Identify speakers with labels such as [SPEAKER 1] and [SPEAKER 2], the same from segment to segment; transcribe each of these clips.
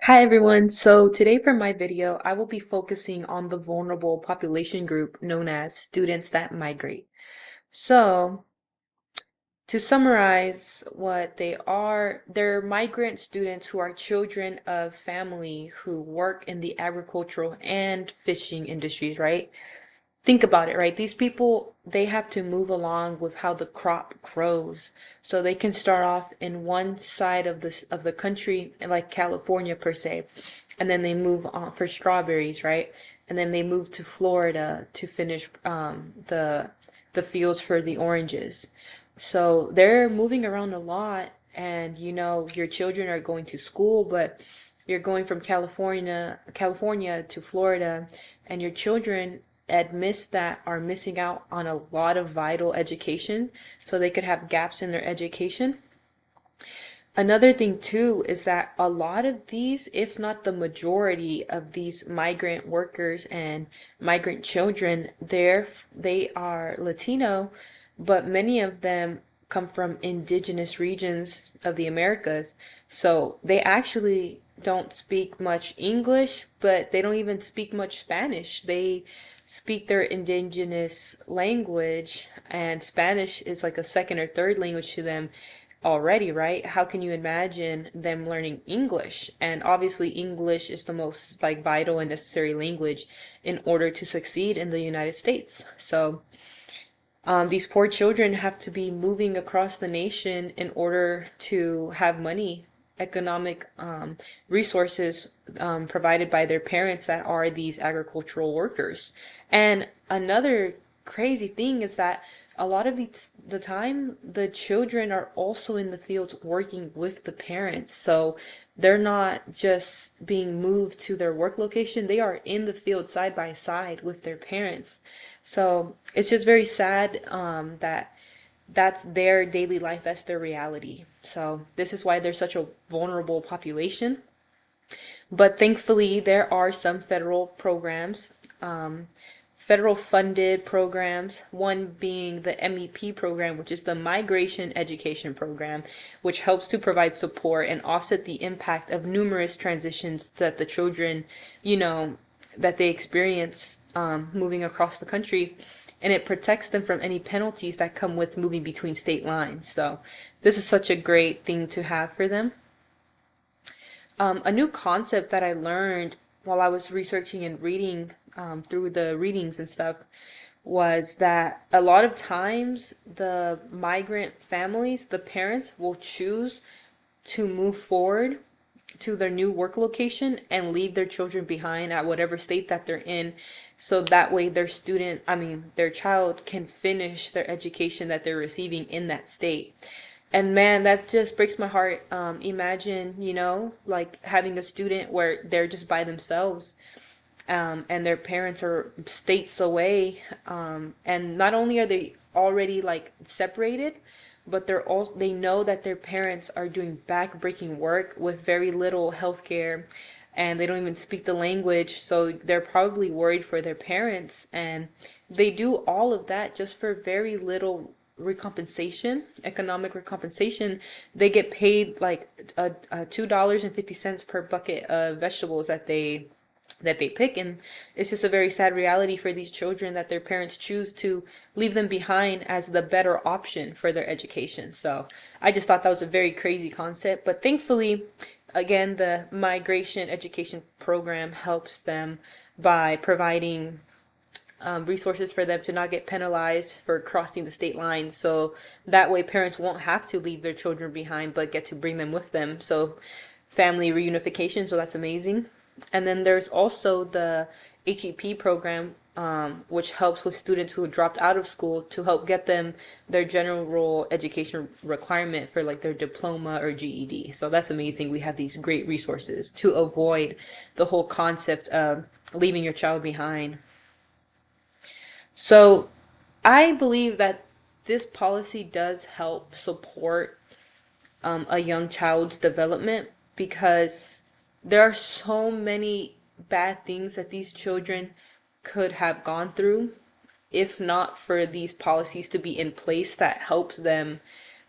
[SPEAKER 1] Hi everyone. So today for my video, I will be focusing on the vulnerable population group known as students that migrate. So to summarize what they are, they're migrant students who are children of family who work in the agricultural and fishing industries, right? Think about it, right? These people, they have to move along with how the crop grows. So they can start off in one side of the country, like California per se, and then they move on for strawberries, right? And then they move to Florida to finish the fields for the oranges. So they're moving around a lot, and your children are going to school, but you're going from California to Florida, and your children admits that are missing out on a lot of vital education, so they could have gaps in their education. Another thing too is that a lot of these, if not the majority of these migrant workers and migrant children, they are Latino, but many of them come from indigenous regions of the Americas. So they actually don't speak much English, but they don't even speak much Spanish. They speak their indigenous language, and Spanish is like a second or third language to them already, right? How can you imagine them learning English? And obviously English is the most like vital and necessary language in order to succeed in the United States. So these poor children have to be moving across the nation in order to have money, economic resources provided by their parents that are these agricultural workers. And another crazy thing is that a lot of the time the children are also in the fields working with the parents. So they're not just being moved to their work location, they are in the field side by side with their parents. So it's just very sad that that's their daily life, that's their reality. So this is why they're such a vulnerable population. But thankfully, there are some federal programs, federal funded programs, one being the MEP program, which is the Migration Education Program, which helps to provide support and offset the impact of numerous transitions that the children, you know, that they experience moving across the country. And it protects them from any penalties that come with moving between state lines. So this is such a great thing to have for them. A new concept that I learned while I was researching and reading through the readings and stuff was that a lot of times the migrant families, the parents will choose to move forward to their new work location and leave their children behind at whatever state that they're in, so that way their child can finish their education that they're receiving in that state. And man, that just breaks my heart. Imagine, like having a student where they're just by themselves, and their parents are states away. And not only are they already like separated, but they know that their parents are doing back-breaking work with very little health care, and they don't even speak the language, so they're probably worried for their parents, and they do all of that just for very little recompensation, economic recompensation. They get paid like a $2.50 per bucket of vegetables that they pick, and it's just a very sad reality for these children that their parents choose to leave them behind as the better option for their education. So I just thought that was a very crazy concept, but thankfully, again, the migration education program helps them by providing resources for them to not get penalized for crossing the state lines. So that way, parents won't have to leave their children behind, but get to bring them with them. So family reunification. So that's amazing. And then there's also the HEP program, which helps with students who dropped out of school to help get them their general education requirement for like their diploma or GED. So that's amazing. We have these great resources to avoid the whole concept of leaving your child behind. So I believe that this policy does help support a young child's development, because there are so many bad things that these children could have gone through if not for these policies to be in place that helps them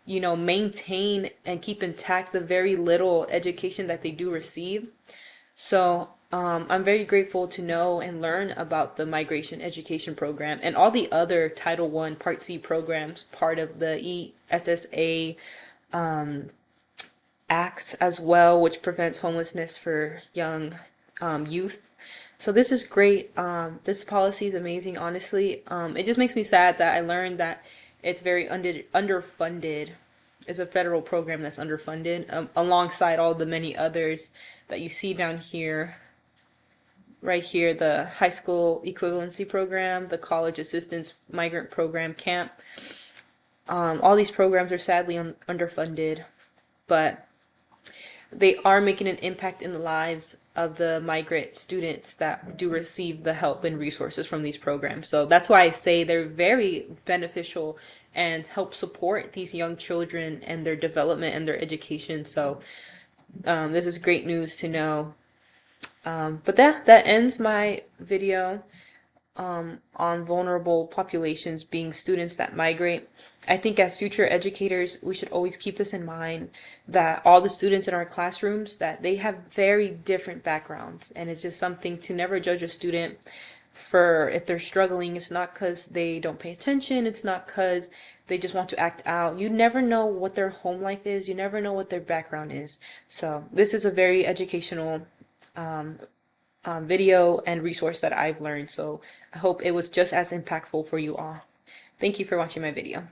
[SPEAKER 1] maintain and keep intact the very little education that they do receive. So I'm very grateful to know and learn about the migration education program and all the other Title I Part C programs, part of the ESSA Act as well, which prevents homelessness for young youth. So this is great. This policy is amazing, honestly. It just makes me sad that I learned that it's very underfunded. It's a federal program that's underfunded, alongside all the many others that you see down here. Right here, the high school equivalency program, the college assistance migrant program, camp. All these programs are sadly underfunded, but they are making an impact in the lives of the migrant students that do receive the help and resources from these programs. So that's why I say they're very beneficial and help support these young children and their development and their education. So this is great news to know. But that ends my video on vulnerable populations being students that migrate. I think as future educators, we should always keep this in mind, that all the students in our classrooms, that they have very different backgrounds, and it's just something to never judge a student for if they're struggling. It's not because they don't pay attention, it's not because they just want to act out. You never know what their home life is, you never know what their background is. So this is a very educational video and resource that I've learned. So I hope it was just as impactful for you all. Thank you for watching my video.